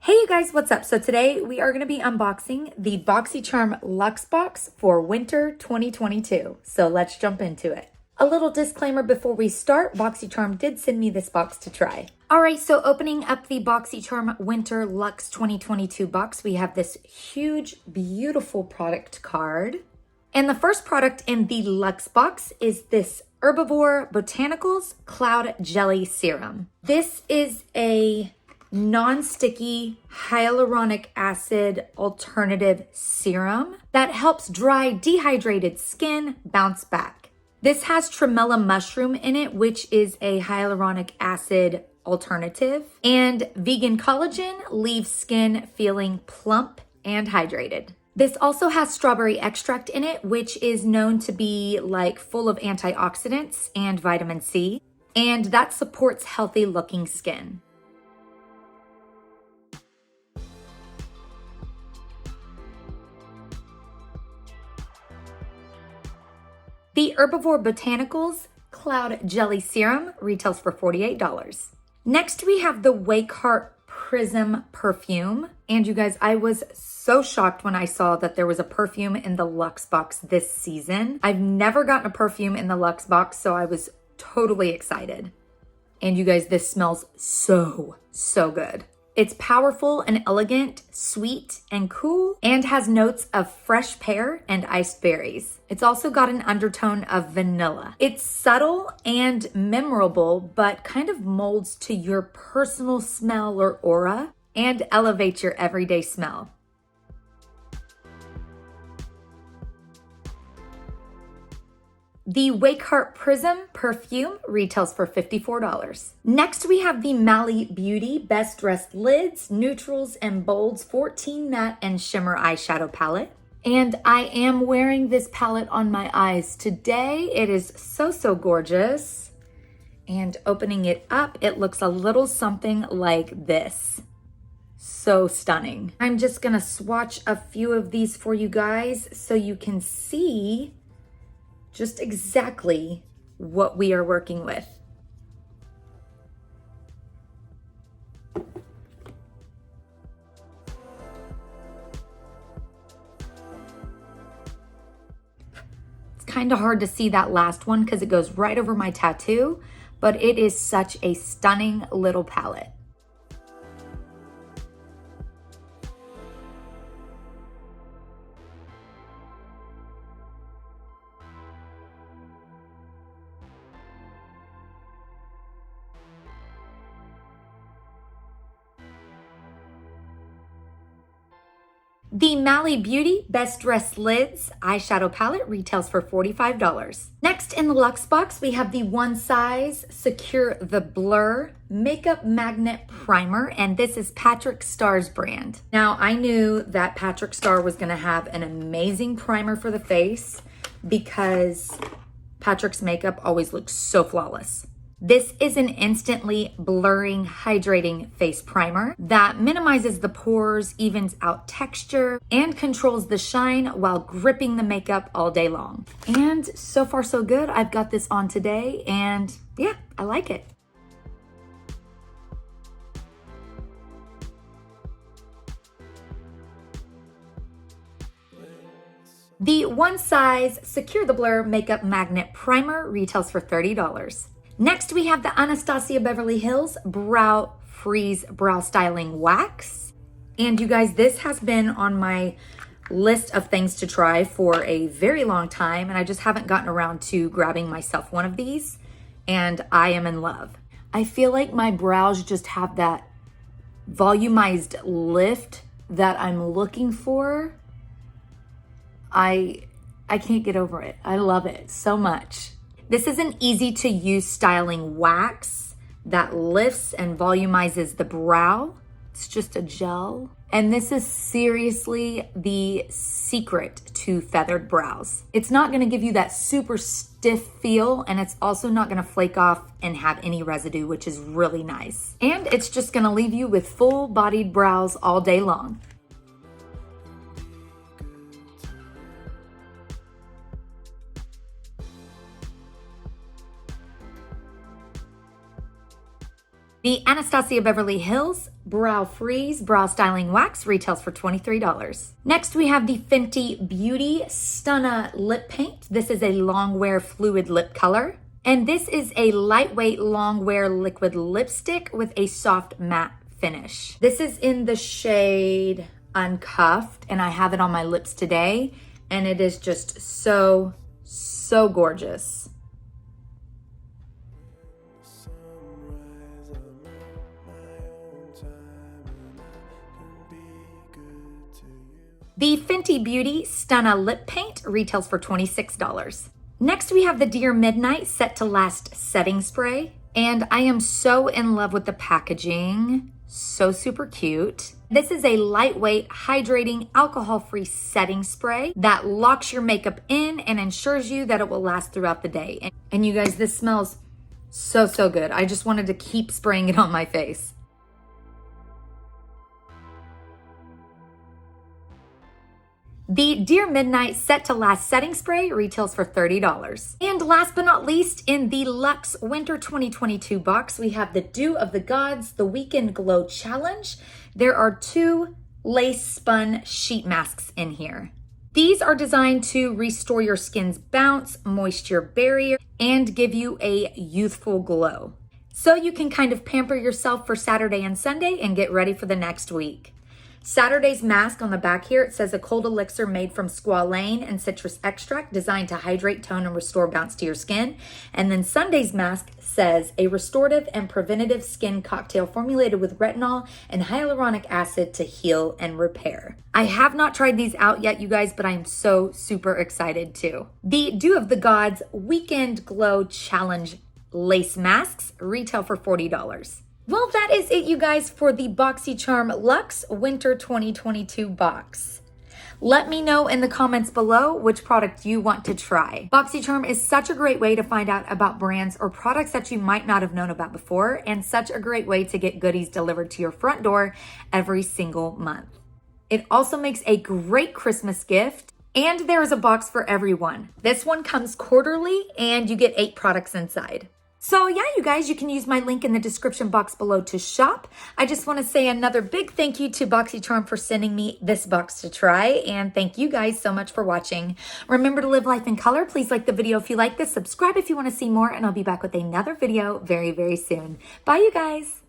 Hey you guys, what's up? So today we are going to be unboxing the Boxycharm Luxe box for winter 2022. So let's jump into it. A little disclaimer before we start, Boxycharm did send me this box to try. All right, so opening up the Boxycharm Winter Luxe 2022 box, we have this huge, beautiful product card. And the first product in the Luxe box is this Herbivore Botanicals Cloud Jelly Serum. This is a non-sticky hyaluronic acid alternative serum that helps dry, dehydrated skin bounce back. This has tremella mushroom in it, which is a hyaluronic acid alternative, and vegan collagen leaves skin feeling plump and hydrated. This also has strawberry extract in it, which is known to be like full of antioxidants and vitamin C, and that supports healthy looking skin. The Herbivore Botanicals Cloud Jelly Serum retails for $48. Next, we have the Wakeheart Prism Perfume. And you guys, I was so shocked when I saw that there was a perfume in the Luxe box this season. I've never gotten a perfume in the Luxe box, so I was totally excited. And you guys, this smells so good. It's powerful and elegant, sweet and cool, and has notes of fresh pear and iced berries. It's also got an undertone of vanilla. It's subtle and memorable, but kind of molds to your personal smell or aura and elevates your everyday smell. The Wakeheart Prism Perfume retails for $54. Next, we have the Maui Beauty Best Dressed Lids, Neutrals, and Bolds 14 Matte and Shimmer Eyeshadow Palette. And I am wearing this palette on my eyes today. It is so gorgeous. And opening it up, it looks a little something like this. So stunning. I'm just gonna swatch a few of these for you guys so you can see just exactly what we are working with. It's kind of hard to see that last one because it goes right over my tattoo, but it is such a stunning little palette. The Maui Beauty Best Dressed Lids Eyeshadow Palette retails for $45. Next in the Luxe box, we have the One Size Secure the Blur Makeup Magnet Primer, and this is Patrick Starr's brand. Now, I knew that Patrick Starr was gonna have an amazing primer for the face because Patrick's makeup always looks so flawless. This is an instantly blurring, hydrating face primer that minimizes the pores, evens out texture, and controls the shine while gripping the makeup all day long. And so far so good. I've got this on today and yeah, I like it. The One Size Secure the Blur Makeup Magnet Primer retails for $30. Next, we have the Anastasia Beverly Hills Brow Freeze Brow Styling Wax. And you guys, this has been on my list of things to try for a very long time, and I just haven't gotten around to grabbing myself one of these, and I am in love. I feel like my brows just have that volumized lift that I'm looking for. I can't get over it. I love it so much. This is an easy to use styling wax that lifts and volumizes the brow. It's just a gel. And this is seriously the secret to feathered brows. It's not gonna give you that super stiff feel, and it's also not gonna flake off and have any residue, which is really nice. And it's just gonna leave you with full-bodied brows all day long. The Anastasia Beverly Hills Brow Freeze Brow Styling Wax retails for $23. Next, we have the Fenty Beauty Stunna Lip Paint. This is a long wear fluid lip color. And this is a lightweight long wear liquid lipstick with a soft matte finish. This is in the shade Uncuffed, and I have it on my lips today, and it is just so gorgeous. The Fenty Beauty Stunna Lip Paint retails for $26. Next, we have the Dear Midnight Set to Last Setting Spray, and I am so in love with the packaging. So super cute. This is a lightweight, hydrating, alcohol-free setting spray that locks your makeup in and ensures you that it will last throughout the day. And you guys, this smells so good. I just wanted to keep spraying it on my face. The Dear Midnight Set to Last Setting Spray retails for $30. And last but not least, in the Luxe Winter 2022 box, we have the Dew of the Gods, the Weekend Glow Challenge. There are 2 lace spun sheet masks in here. These are designed to restore your skin's bounce, moisture barrier, and give you a youthful glow. So you can kind of pamper yourself for Saturday and Sunday and get ready for the next week. Saturday's mask on the back here, it says a cold elixir made from squalane and citrus extract designed to hydrate, tone, and restore bounce to your skin. And then Sunday's mask says a restorative and preventative skin cocktail formulated with retinol and hyaluronic acid to heal and repair. I have not tried these out yet, you guys, but I am so super excited too. The Dew of the Gods Weekend Glow Challenge lace masks retail for $40. Well, that is it, you guys, for the Boxycharm Luxe Winter 2022 box. Let me know in the comments below which product you want to try. Boxycharm is such a great way to find out about brands or products that you might not have known about before, and such a great way to get goodies delivered to your front door every single month. It also makes a great Christmas gift, and there is a box for everyone. This one comes quarterly, and you get 8 products inside. So yeah, you guys, you can use my link in the description box below to shop. I just want to say another big thank you to Boxycharm for sending me this box to try. And thank you guys so much for watching. Remember to live life in color. Please like the video if you like this. Subscribe if you want to see more. And I'll be back with another video very soon. Bye, you guys.